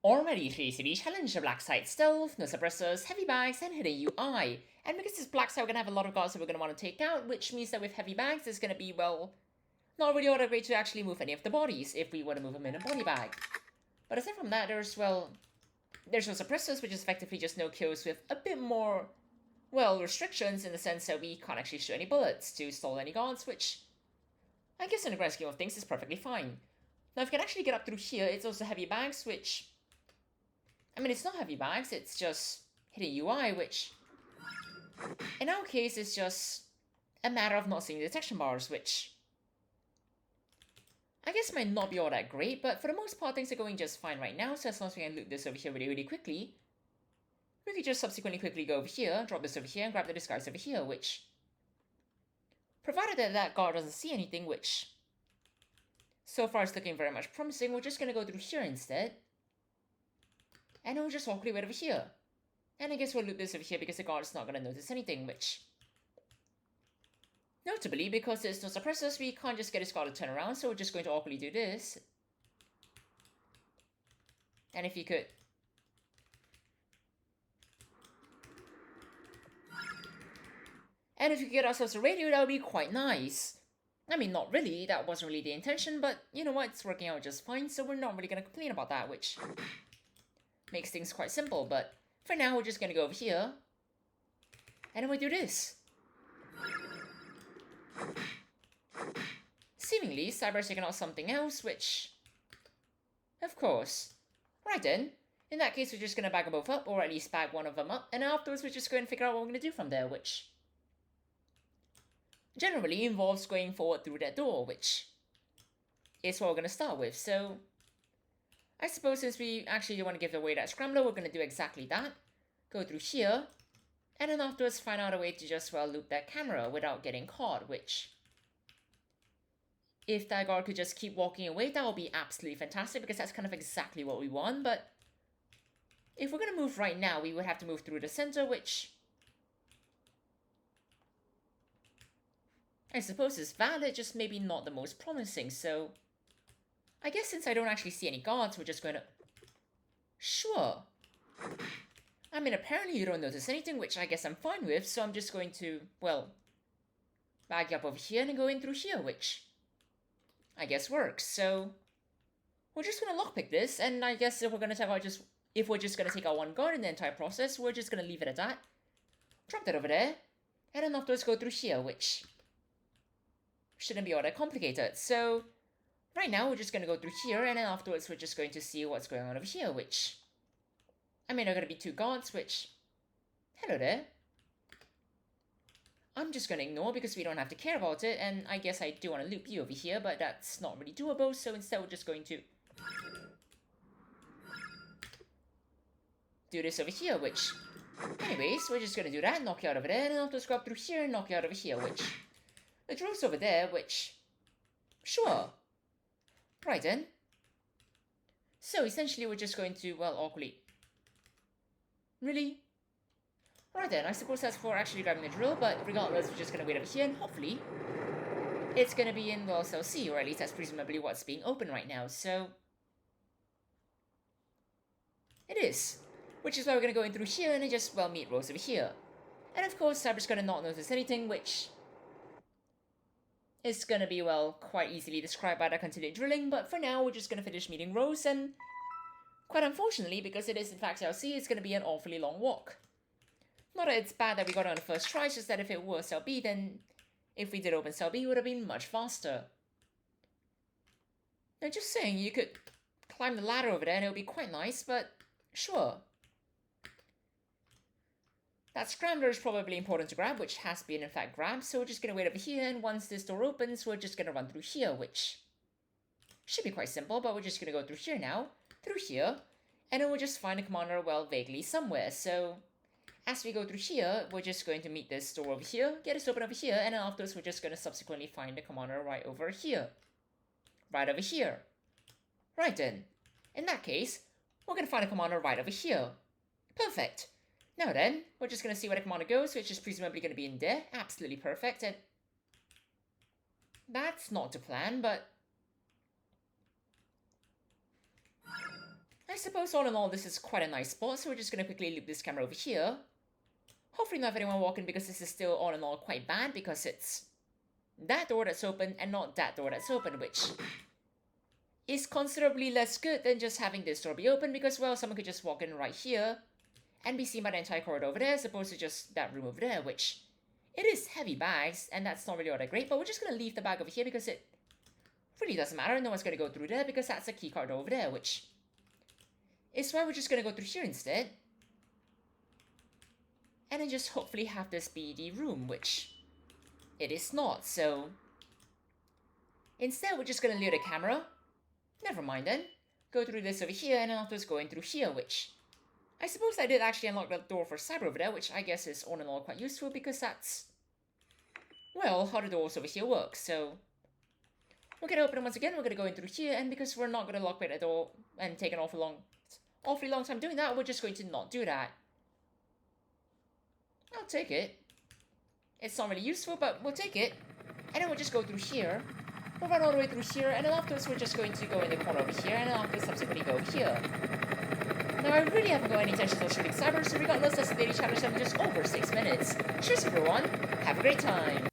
Already 3 challenge, a Blacksite stealth, no suppressors, heavy bags, and hidden UI. And because this Blacksite, we're gonna have a lot of guards that we're gonna want to take out, which means that with heavy bags, it's gonna be, well, not really all that great to actually move any of the bodies if we want to move them in a body bag. But aside from that, there's no suppressors, which is effectively just no kills with a bit more, well, restrictions in the sense that we can't actually shoot any bullets to stall any guards, which I guess in the grand scheme of things is perfectly fine. Now, if you can actually get up through here, it's also heavy bags, which, I mean, it's not heavy bags, it's just hidden UI, which, in our case, is just a matter of not seeing the detection bars, which I guess might not be all that great, but for the most part, things are going just fine right now, so as long as we can loot this over here really quickly, we could just subsequently quickly go over here, drop this over here, and grab the disguise over here, which, provided that that guard doesn't see anything, which so far is looking very much promising, we're just going to go through here instead, and then we'll just awkwardly wait over here. And I guess we'll loot this over here because the guard's not going to notice anything, which, notably, because there's no suppressors, we can't just get his guard to turn around, so we're just going to awkwardly do this. And if you could... And if you could get ourselves a radio, that would be quite nice. I mean, not really, that wasn't really the intention, but you know what, it's working out just fine, so we're not really going to complain about that, which makes things quite simple, but for now, we're just going to go over here, and then we do this. Seemingly, Cyber's taking out something else, which, of course. Right then, in that case, we're just going to bag them both up, or at least bag one of them up, and afterwards we're just going to figure out what we're going to do from there, which generally involves going forward through that door, which is what we're going to start with. So I suppose since we actually want to give away that scrambler, we're going to do exactly that. Go through here, and then afterwards find out a way to just, well, loop that camera without getting caught, which, if that guard could just keep walking away, that would be absolutely fantastic, because that's kind of exactly what we want, but if we're going to move right now, we would have to move through the center, which I suppose is valid, just maybe not the most promising, so I guess since I don't actually see any guards, we're just going to... Sure. I mean, apparently you don't notice anything, which I guess I'm fine with, so I'm just going to, well, bag you up over here and go in through here, which I guess works. So we're just going to lockpick this, and I guess if we're going to take out if we're just going to take out one guard in the entire process, we're just going to leave it at that. Drop that over there, and then afterwards go through here, which shouldn't be all that complicated. So right now we're just going to go through here, and then afterwards we're just going to see what's going on over here, which, I mean, there are going to be two guards, which, hello there. I'm just going to ignore because we don't have to care about it, and I guess I do want to loop you over here, but that's not really doable, so instead we're just going to do this over here, which, anyways, we're just going to do that, knock you out over there, and then afterwards go up through here and knock you out over here, which, the drill's over there, which, sure. Right then. So essentially we're just going to, well, awkwardly. Really? Right then, I suppose that's for actually grabbing the drill, but regardless, we're just going to wait over here, and hopefully it's going to be in, well, cell C, or at least that's presumably what's being open right now, so it is. Which is why we're going to go in through here, and then just, well, meet Rose over here. And of course, Cyber's going to not notice anything, which is going to be, well, quite easily described by the continued drilling, but for now, we're just going to finish meeting Rose, and quite unfortunately, because it is in fact LC, it's going to be an awfully long walk. Not that it's bad that we got it on the first try, it's just that if it were cell B, then if we did open cell B, it would have been much faster. Now, just saying, you could climb the ladder over there and it would be quite nice, but sure. That scrambler is probably important to grab, which has been in fact grabbed, so we're just going to wait over here, and once this door opens, we're just going to run through here, which should be quite simple, but we're just going to go through here now, through here, and then we'll just find the commander, well, vaguely somewhere, so as we go through here, we're just going to meet this door over here, get this open over here, and then afterwards we're just going to subsequently find the commander right over here. Right over here. Right then. In that case, we're going to find the commander right over here. Perfect. Now then, we're just going to see where the commander goes, which is presumably going to be in there. Absolutely perfect, and that's not the plan, but I suppose all in all this is quite a nice spot, so we're just going to quickly loop this camera over here. Hopefully not have anyone walking, because this is still all in all quite bad, because it's that door that's open and not that door that's open, which is considerably less good than just having this door be open, because, well, someone could just walk in right here and be seen by the entire corridor over there, as opposed to just that room over there, which it is heavy bags, and that's not really all that great, but we're just going to leave the bag over here because it really doesn't matter. No one's going to go through there because that's a key card over there, which is why we're just going to go through here instead. And then just hopefully have this be the room, which it is not, so instead we're just going to lure the camera. Never mind then. Go through this over here, and then afterwards going through here, which I suppose I did actually unlock that door for Cyber over there, which I guess is all in all quite useful, because that's, well, how the doors over here work. So we're going to open it once again, we're going to go in through here, and because we're not going to lock the door and take an awfully long time doing that, we're just going to not do that. I'll take it. It's not really useful, but we'll take it. And then we'll just go through here. We'll run all the way through here, and then afterwards we're just going to go in the corner over here, and then afterwards subsequently go over here. Now, I really haven't got any intentions of shooting Cyber, so regardless, that's the daily challenge in just over 6 minutes. Cheers, everyone. Have a great time.